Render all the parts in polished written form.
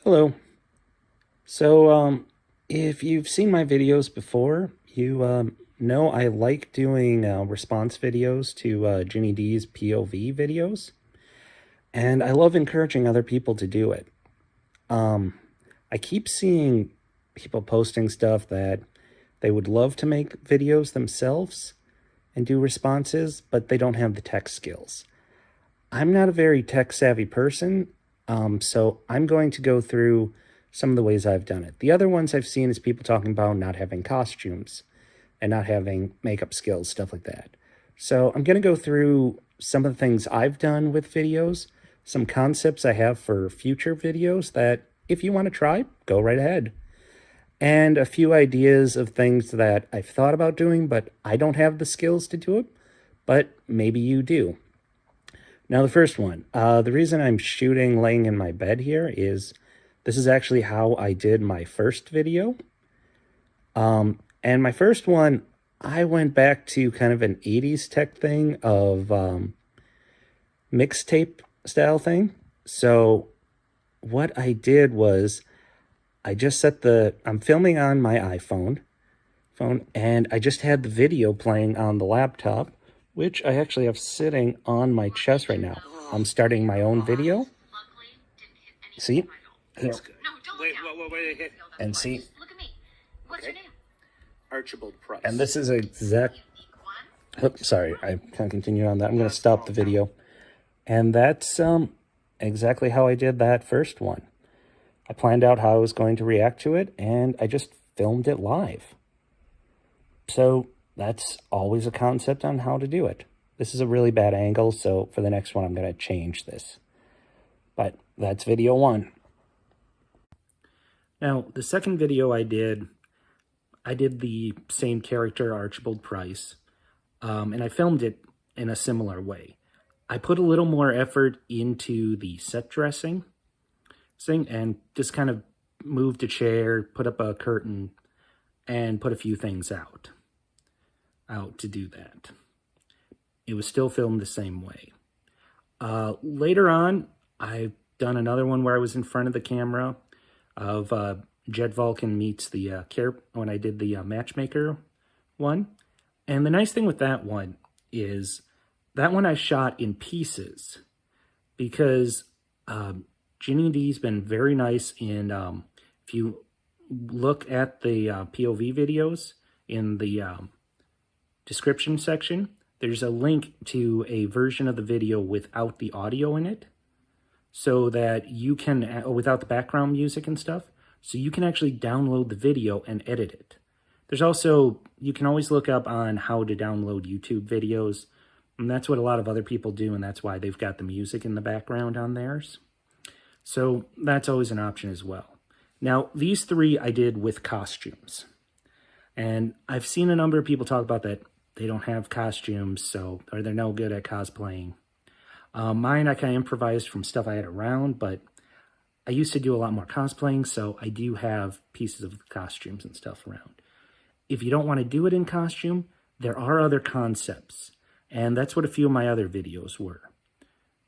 Hello. So, if you've seen my videos before, you know I like doing response videos to Ginny D's POV videos, and I love encouraging other people to do it. I keep seeing people posting stuff that they would love to make videos themselves and do responses, but they don't have the tech skills. I'm not a very tech-savvy person, so I'm going to go through some of the ways I've done it. The other ones I've seen is people talking about not having costumes and not having makeup skills, stuff like that. So I'm going to go through some of the things I've done with videos, some concepts I have for future videos that if you want to try, go right ahead. And a few ideas of things that I've thought about doing, but I don't have the skills to do it, but maybe you do. Now, the first one, the reason I'm shooting laying in my bed here is this is actually how I did my first video. And my first one, I went back to kind of an 80s tech thing of mixtape style thing. So what I did was I just I'm filming on my iPhone, and I just had the video playing on the laptop, which I actually have sitting on my chest right now. I'm starting my own video. See? That's good. Wait. And see? Look at me. What's your name? Archibald Price. And this is exact... Oops, sorry, I can't continue on that. I'm going to stop the video. And that's exactly how I did that first one. I planned out how I was going to react to it, and I just filmed it live. So that's always a concept on how to do it. This is a really bad angle, so for the next one, I'm going to change this. But that's video one. Now, the second video I did the same character, Archibald Price, and I filmed it in a similar way. I put a little more effort into the set dressing thing and just kind of moved a chair, put up a curtain, and put a few things out to do that. It was still filmed the same way. Later on, I've done another one where I was in front of the camera of Jed Vulcan meets the when I did the matchmaker one. And the nice thing with that one is that one I shot in pieces because Ginny D's been very nice in, if you look at the POV videos in the description section, there's a link to a version of the video without the audio in it, so that you can, without the background music and stuff, so you can actually download the video and edit it. There's also, you can always look up on how to download YouTube videos, and that's what a lot of other people do, and that's why they've got the music in the background on theirs. So that's always an option as well. Now, these three I did with costumes. And I've seen a number of people talk about that they don't have costumes, or they're no good at cosplaying. Mine, I kind of improvised from stuff I had around, but I used to do a lot more cosplaying, so I do have pieces of costumes and stuff around. If you don't want to do it in costume, there are other concepts, and that's what a few of my other videos were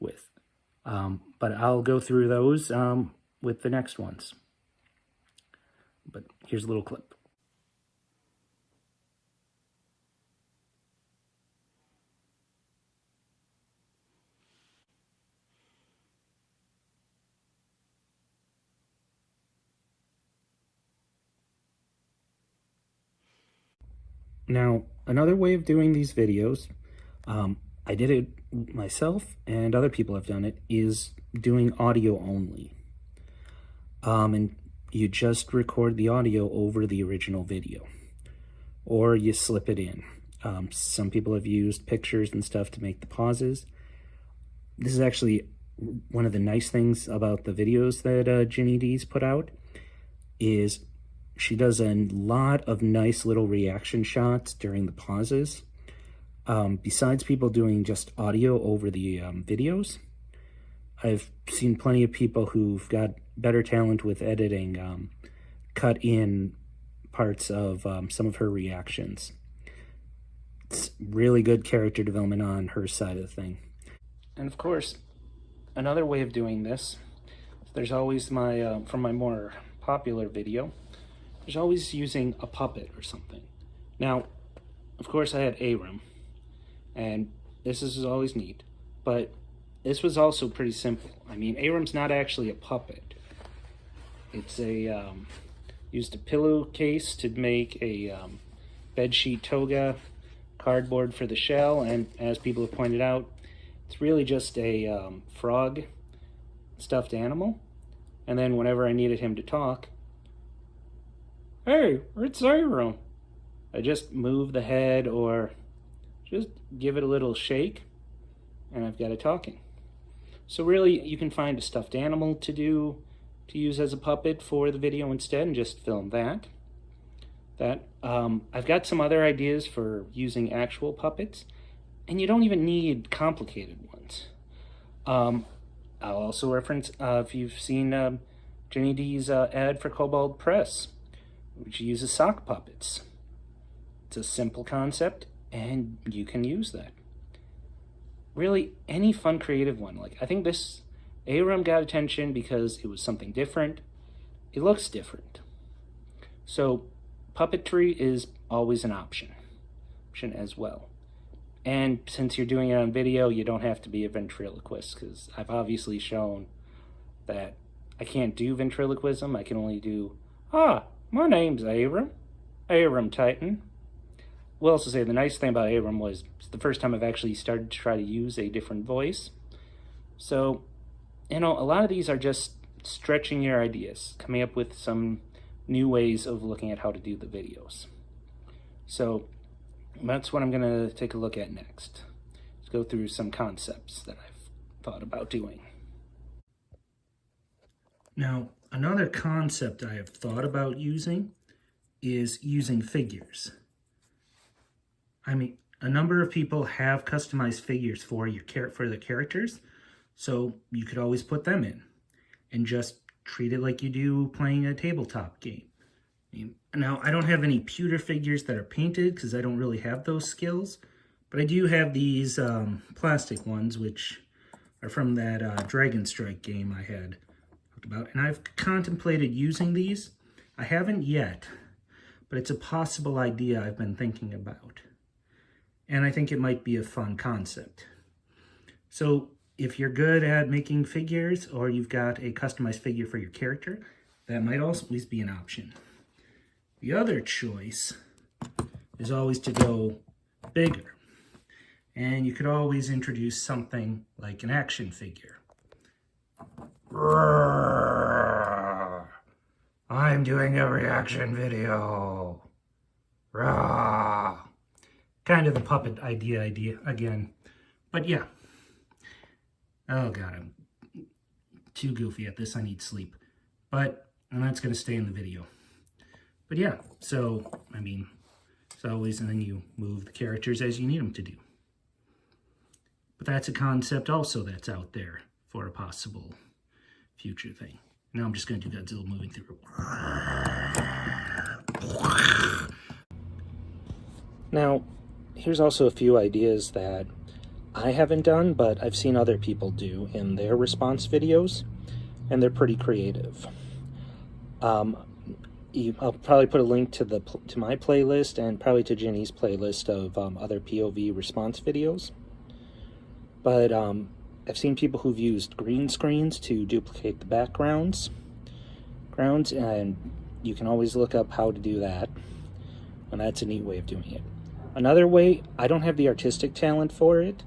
with. But I'll go through those with the next ones. But here's a little clip. Now, another way of doing these videos, I did it myself and other people have done it, is doing audio only. And you just record the audio over the original video, or you slip it in. Some people have used pictures and stuff to make the pauses. This is actually one of the nice things about the videos that Ginny D's put out, is she does a lot of nice little reaction shots during the pauses. Besides people doing just audio over the videos, I've seen plenty of people who've got better talent with editing cut in parts of some of her reactions. It's really good character development on her side of the thing. And of course, another way of doing this there's always my, from my more popular video, there's always using a puppet or something. Now, of course I had Aram, and this is always neat, but this was also pretty simple. I mean, Aram's not actually a puppet. It's a, used a pillowcase to make a bedsheet toga, cardboard for the shell, and as people have pointed out, it's really just a frog stuffed animal. And then whenever I needed him to talk, hey, it's Aram, I just move the head or just give it a little shake, and I've got it talking. So really, you can find a stuffed animal to use as a puppet for the video instead, and just film that. I've got some other ideas for using actual puppets, and you don't even need complicated ones. I'll also reference, if you've seen Ginny D's ad for Cobalt Press, which uses sock puppets. It's a simple concept, and you can use that. Really, any fun creative one. Like, I think this Aram got attention because it was something different. It looks different. So puppetry is always an option as well. And since you're doing it on video, you don't have to be a ventriloquist, because I've obviously shown that I can't do ventriloquism. I can only do, my name's Aram Titan. Will also say the nice thing about Aram was it's the first time I've actually started to try to use a different voice. So, you know, a lot of these are just stretching your ideas, coming up with some new ways of looking at how to do the videos. So that's what I'm going to take a look at next. Let's go through some concepts that I've thought about doing. Now, another concept I have thought about using is using figures. I mean, a number of people have customized figures for the characters, so you could always put them in and just treat it like you do playing a tabletop game. Now, I don't have any pewter figures that are painted because I don't really have those skills, but I do have these plastic ones, which are from that Dragon Strike game I had talked about, and I've contemplated using these. I haven't yet, but it's a possible idea I've been thinking about, and I think it might be a fun concept. So if you're good at making figures, or you've got a customized figure for your character, that might always be an option. The other choice is always to go bigger. And you could always introduce something like an action figure. I'm doing a reaction video. Kind of the puppet idea again. But yeah. Oh god, I'm too goofy at this. I need sleep. And that's going to stay in the video. But yeah, so, I mean, it's always, and then you move the characters as you need them to do. But that's a concept also that's out there for a possible future thing. Now I'm just going to do Godzilla moving through. Now, here's also a few ideas that I haven't done, but I've seen other people do in their response videos, and they're pretty creative. I'll probably put a link to my playlist and probably to Ginny's playlist of other POV response videos. But I've seen people who've used green screens to duplicate the backgrounds, and you can always look up how to do that, and that's a neat way of doing it. Another way, I don't have the artistic talent for it,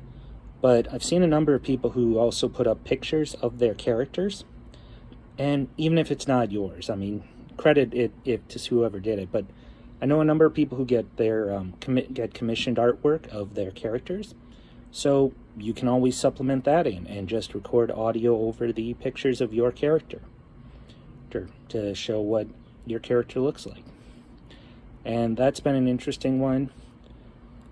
but I've seen a number of people who also put up pictures of their characters, and even if it's not yours, I mean, credit it to whoever did it, but I know a number of people who get their get commissioned artwork of their characters, so you can always supplement that in and just record audio over the pictures of your character to show what your character looks like. And that's been an interesting one.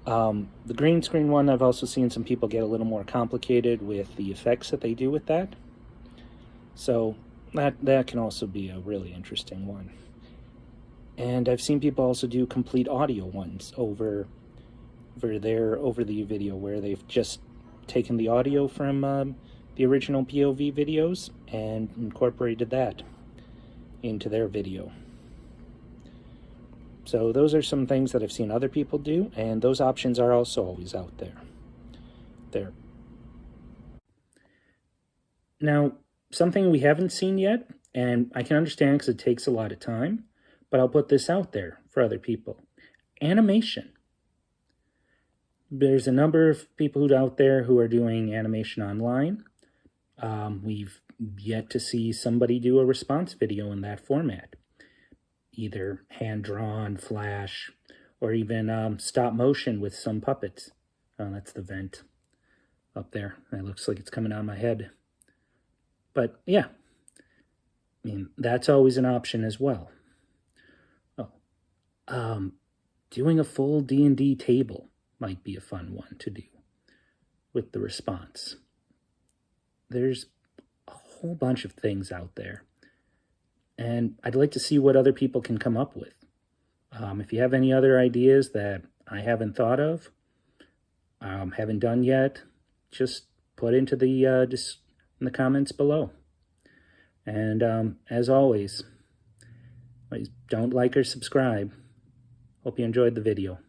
The green screen one, I've also seen some people get a little more complicated with the effects that they do with that. So that can also be a really interesting one. And I've seen people also do complete audio ones over the video, where they've just taken the audio from the original POV videos and incorporated that into their video. So those are some things that I've seen other people do, and those options are also always out there. Now, something we haven't seen yet, and I can understand because it takes a lot of time, but I'll put this out there for other people. Animation. There's a number of people out there who are doing animation online. We've yet to see somebody do a response video in that format. Either hand-drawn, flash, or even stop motion with some puppets. Oh, that's the vent up there. It looks like it's coming out of my head. But yeah, I mean, that's always an option as well. Oh, doing a full D&D table might be a fun one to do with the response. There's a whole bunch of things out there, and I'd like to see what other people can come up with. If you have any other ideas that I haven't thought of, haven't done yet, just put into the in the comments below. And as always, please don't like or subscribe. Hope you enjoyed the video.